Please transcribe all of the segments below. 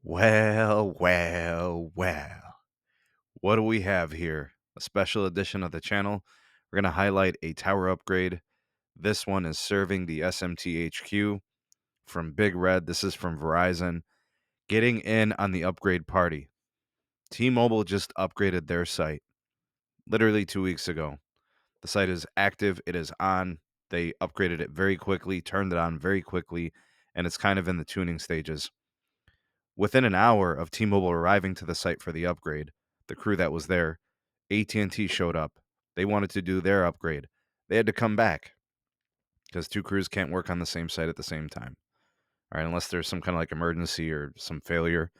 Well. What do we have here? A special edition of the channel. We're going to highlight a tower upgrade. This one is serving the SMT HQ from Big Red. This is from Verizon. Getting in on the upgrade party. T-Mobile just upgraded their site literally 2 weeks ago. The site is active. It is on. They upgraded it very quickly, turned it on very quickly, and it's kind of in the tuning stages. Within an hour of T-Mobile arriving to the site for the upgrade, the crew that was there, AT&T showed up. They wanted to do their upgrade. They had to come back because two crews can't work on the same site at the same time. All right, unless there's some kind of like emergency or some failure.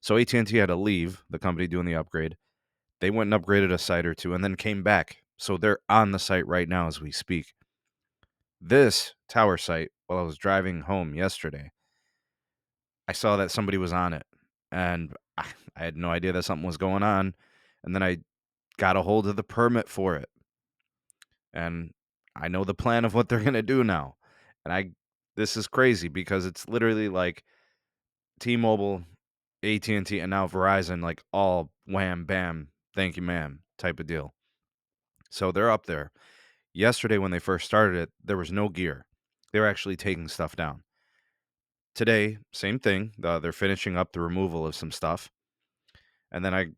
So AT&T had to leave the company doing the upgrade. They went and upgraded a site or two and then came back. So they're on the site right now as we speak. This tower site, while I was driving home yesterday, I saw that somebody was on it, and I had no idea that something was going on. And then I got a hold of the permit for it, and I know the plan of what they're gonna do now. And this is crazy because it's literally like T-Mobile, AT&T, and now Verizon, like all wham bam, thank you, ma'am, type of deal. So they're up there. Yesterday, when they first started it, there was no gear. They were actually taking stuff down. Today, same thing. They're finishing up the removal of some stuff. And then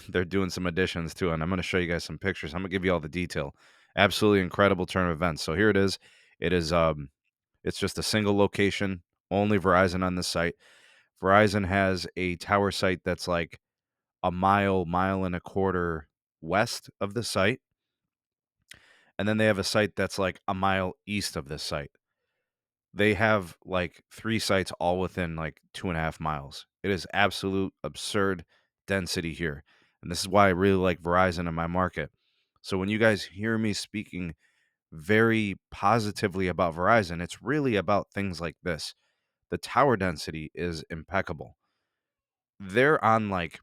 they're doing some additions too, and I'm going to show you guys some pictures. I'm going to give you all the detail. Absolutely incredible turn of events. So here it is. It's just a single location, only Verizon on this site. Verizon has a tower site that's like a mile and a quarter west of the site, and then they have a site that's like a mile east of this site. They have like 3 sites all within like 2.5 miles. It is absolute absurd density here. And this is why I really like Verizon in my market. So when you guys hear me speaking very positively about Verizon, it's really about things like this. The tower density is impeccable. They're on like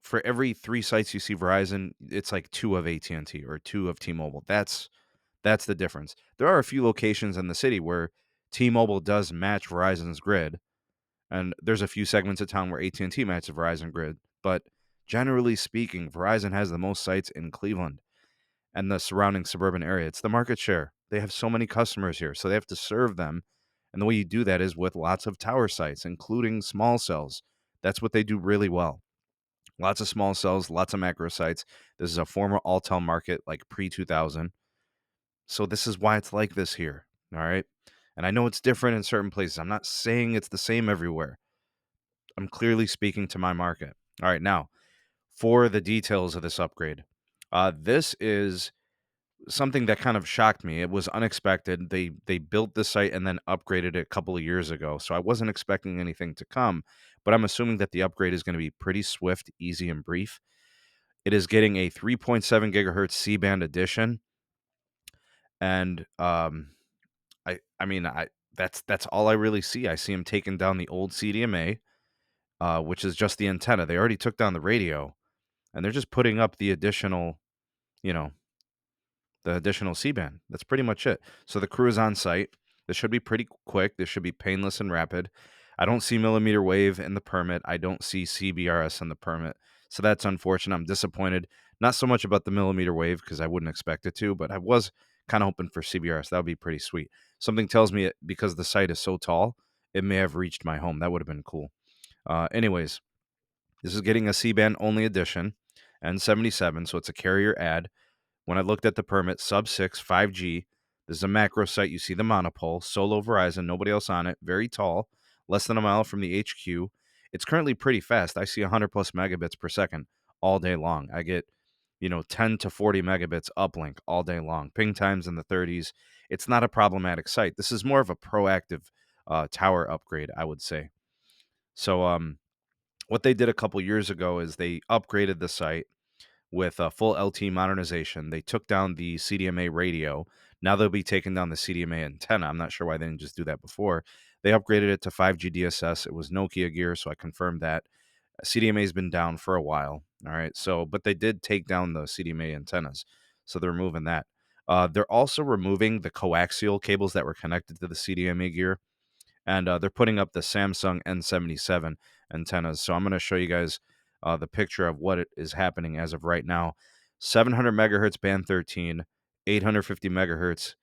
for every 3 sites you see Verizon, it's like 2 of AT&T or 2 of T-Mobile. That's the difference. There are a few locations in the city where T-Mobile does match Verizon's grid, and there's a few segments of town where AT&T matches Verizon grid, but generally speaking, Verizon has the most sites in Cleveland and the surrounding suburban area. It's the market share. They have so many customers here, so they have to serve them, and the way you do that is with lots of tower sites, including small cells. That's what they do really well. Lots of small cells, lots of macro sites. This is a former Altel market, like pre-2000. So this is why it's like this here. All right. And I know it's different in certain places. I'm not saying it's the same everywhere. I'm clearly speaking to my market. All right. Now, for the details of this upgrade, this is something that kind of shocked me. It was unexpected. They built the site and then upgraded it a couple of years ago. So I wasn't expecting anything to come, but I'm assuming that the upgrade is going to be pretty swift, easy, and brief. It is getting a 3.7 gigahertz C-band edition. And I mean, that's all I really see. I see him taking down the old CDMA, which is just the antenna. They already took down the radio, and they're just putting up the additional, you know, the additional C-band. That's pretty much it. So the crew is on site. This should be pretty quick. This should be painless and rapid. I don't see mmWave in the permit. I don't see cbrs in the permit. So that's unfortunate. I'm disappointed. Not so much about the mmWave because I wouldn't expect it to, but I was kind of hoping for cbrs. That would be pretty sweet. Something tells me because the site is so tall, it may have reached my home. That would have been cool. Anyways, this is getting a C-band only edition, N77, so it's a carrier ad. When I looked at the permit, sub 6, 5G. This is a macro site. You see the monopole, solo Verizon, nobody else on it. Very tall, less than a mile from the HQ. It's currently pretty fast. I see 100 plus megabits per second all day long. I get, 10 to 40 megabits uplink all day long. Ping times in the 30s. It's not a problematic site. This is more of a proactive tower upgrade, I would say. So, what they did a couple years ago is they upgraded the site with a full LTE modernization. They took down the CDMA radio. Now they'll be taking down the CDMA antenna. I'm not sure why they didn't just do that before. They upgraded it to 5G DSS. It was Nokia gear, so I confirmed that. CDMA has been down for a while. All right. So, but they did take down the CDMA antennas. So they're removing that. They're also removing the coaxial cables that were connected to the CDMA gear. And they're putting up the Samsung N77. antennas. So I'm going to show you guys the picture of what it is happening as of right now. 700 megahertz band 13, 850 megahertz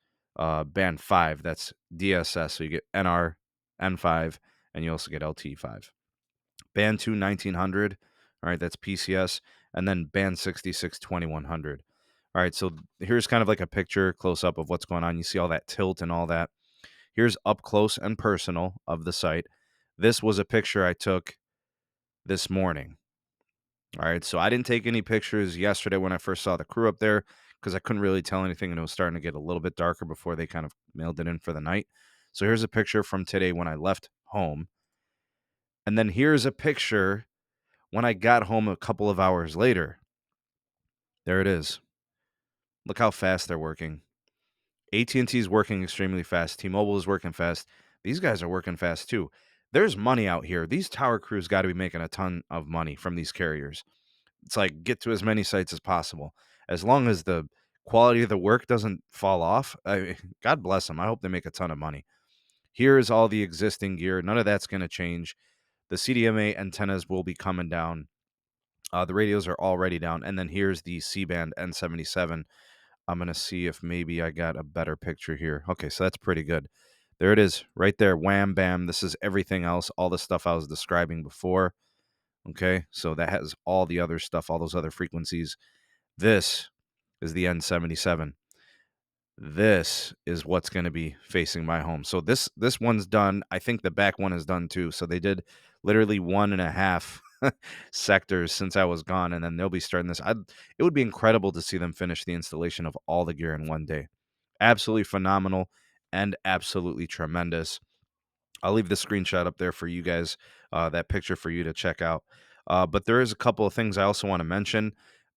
band 5. That's DSS. So you get NR, N5, and you also get LT5. Band 2, 1900. All right, that's PCS. And then band 66, 2100. All right, so here's kind of like a picture close up of what's going on. You see all that tilt and all that. Here's up close and personal of the site. This was a picture I took this morning. All right, so I didn't take any pictures yesterday when I first saw the crew up there because I couldn't really tell anything and it was starting to get a little bit darker before they kind of mailed it in for the night. So here's a picture from today when I left home. And then here's a picture when I got home a couple of hours later. There it is. Look how fast they're working. AT&T is working extremely fast. T-Mobile is working fast. These guys are working fast too. There's money out here. These tower crews got to be making a ton of money from these carriers. It's like get to as many sites as possible. As long as the quality of the work doesn't fall off, God bless them. I hope they make a ton of money. Here is all the existing gear. None of that's going to change. The CDMA antennas will be coming down. The radios are already down. And then here's the C-band N77. I'm going to see if maybe I got a better picture here. Okay, so that's pretty good. There it is right there. Wham, bam. This is everything else, all the stuff I was describing before. Okay, so that has all the other stuff, all those other frequencies. This is the N77. This is what's going to be facing my home. So this one's done. I think the back one is done too. So they did literally 1.5 sectors since I was gone, and then they'll be starting this. It would be incredible to see them finish the installation of all the gear in one day. Absolutely phenomenal and absolutely tremendous. I'll leave the screenshot up there for you guys, that picture for you to check out. But there is a couple of things I also want to mention.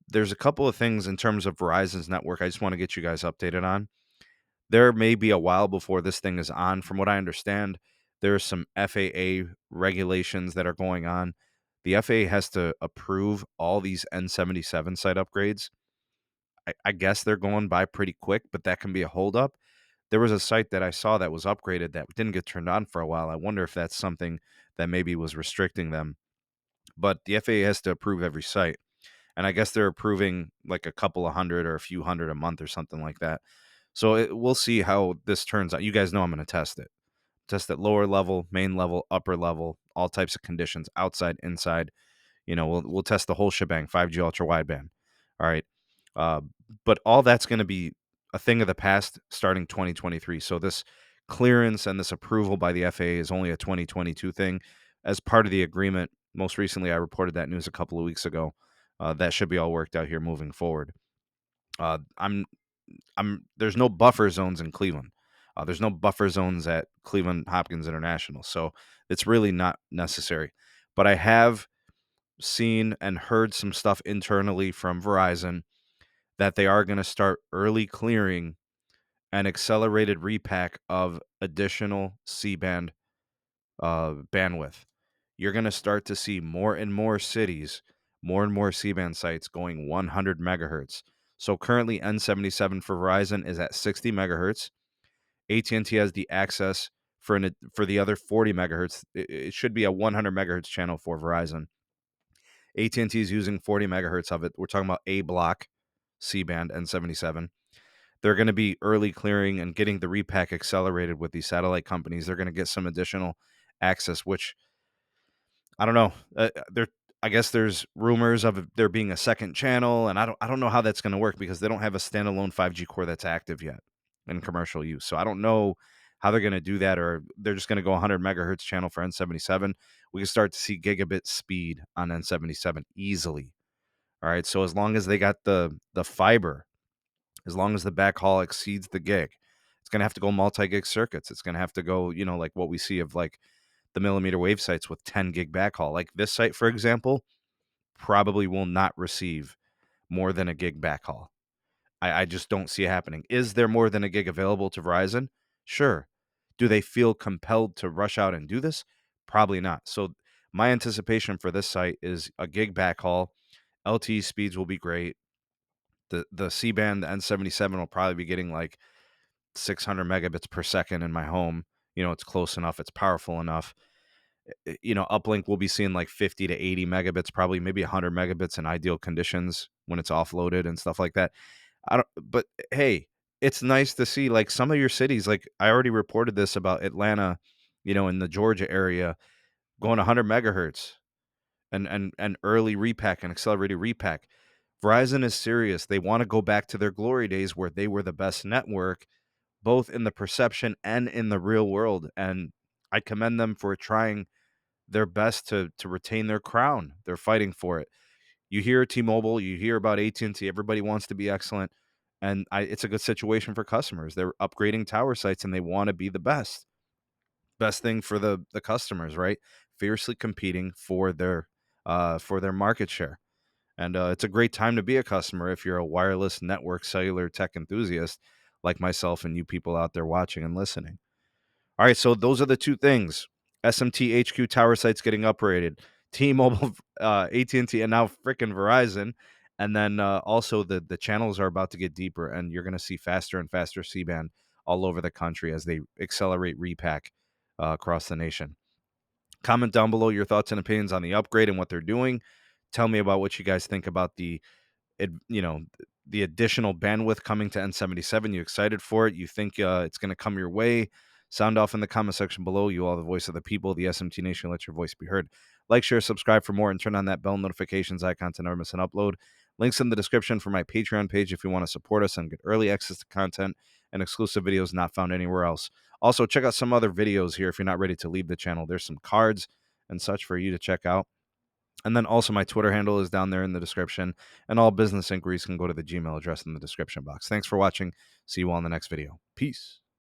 There's a couple of things in terms of Verizon's network I just want to get you guys updated on. There may be a while before this thing is on. From what I understand, there's some FAA regulations that are going on. The FAA has to approve all these N77 site upgrades. I guess they're going by pretty quick, but that can be a holdup. There was a site that I saw that was upgraded that didn't get turned on for a while. I wonder if that's something that maybe was restricting them. But the FAA has to approve every site. And I guess they're approving like a couple of hundred or a few hundred a month or something like that. So we'll see how this turns out. You guys know I'm going to test it. Test at lower level, main level, upper level, all types of conditions, outside, inside. We'll test the whole shebang, 5G ultra wideband. All right. Uh, but all that's going to be a thing of the past starting 2023. So this clearance and this approval by the FAA is only a 2022 thing. As part of the agreement, most recently I reported that news a couple of weeks ago. That should be all worked out here moving forward. I'm there's no buffer zones in Cleveland. There's no buffer zones at Cleveland Hopkins International, so it's really not necessary. But I have seen and heard some stuff internally from Verizon that they are going to start early clearing an accelerated repack of additional C-band bandwidth. You're going to start to see more and more cities, more and more C-band sites going 100 megahertz. So currently N77 for Verizon is at 60 megahertz. AT&T has the access for the other 40 megahertz. It should be a 100 megahertz channel for Verizon. AT&T is using 40 megahertz of it. We're talking about A block C-band N77. They're going to be early clearing and getting the repack accelerated with these satellite companies. They're going to get some additional access, which I don't know. I guess there's rumors of there being a second channel, and I don't know how that's going to work because they don't have a standalone 5G core that's active yet in commercial use. So I don't know how they're going to do that, or they're just going to go 100 megahertz channel for N77. We can start to see gigabit speed on N77 easily. All right. So as long as they got the fiber, as long as the backhaul exceeds the gig, it's going to have to go multi-gig circuits. It's going to have to go, like what we see of like the millimeter wave sites with 10 gig backhaul. Like this site, for example, probably will not receive more than a gig backhaul. I just don't see it happening. Is there more than a gig available to Verizon? Sure. Do they feel compelled to rush out and do this? Probably not. So my anticipation for this site is a gig backhaul. LTE speeds will be great. The C-band, the N77 will probably be getting like 600 megabits per second in my home. It's close enough. It's powerful enough. Uplink will be seeing like 50 to 80 megabits, probably maybe 100 megabits in ideal conditions when it's offloaded and stuff like that. But hey, it's nice to see like some of your cities, like I already reported this about Atlanta, in the Georgia area, going 100 megahertz and early repack and accelerated repack. Verizon is serious. They want to go back to their glory days where they were the best network, both in the perception and in the real world. And I commend them for trying their best to retain their crown. They're fighting for it. You hear T-Mobile, you hear about AT&T. Everybody wants to be excellent, and it's a good situation for customers. They're upgrading tower sites, and they want to be the best. Best thing for the customers, right? Fiercely competing for their market share. And it's a great time to be a customer if you're a wireless network cellular tech enthusiast like myself and you people out there watching and listening. All right, so those are the two things. SMT HQ tower sites getting upgraded, T-Mobile, AT&T, and now freaking Verizon. And then also the channels are about to get deeper, and you're going to see faster and faster C-band all over the country as they accelerate repack across the nation. Comment down below your thoughts and opinions on the upgrade and what they're doing. Tell me about what you guys think about the additional bandwidth coming to N77. You excited for it? You think it's going to come your way? Sound off in the comment section below. You are the voice of the people, the SMT Nation. Let your voice be heard. Like, share, subscribe for more, and turn on that bell notifications icon to never miss an upload. Links in the description for my Patreon page if you want to support us and get early access to content and exclusive videos not found anywhere else. Also, check out some other videos here if you're not ready to leave the channel. There's some cards and such for you to check out. And then also my Twitter handle is down there in the description, and all business inquiries can go to the Gmail address in the description box. Thanks for watching. See you all in the next video. Peace.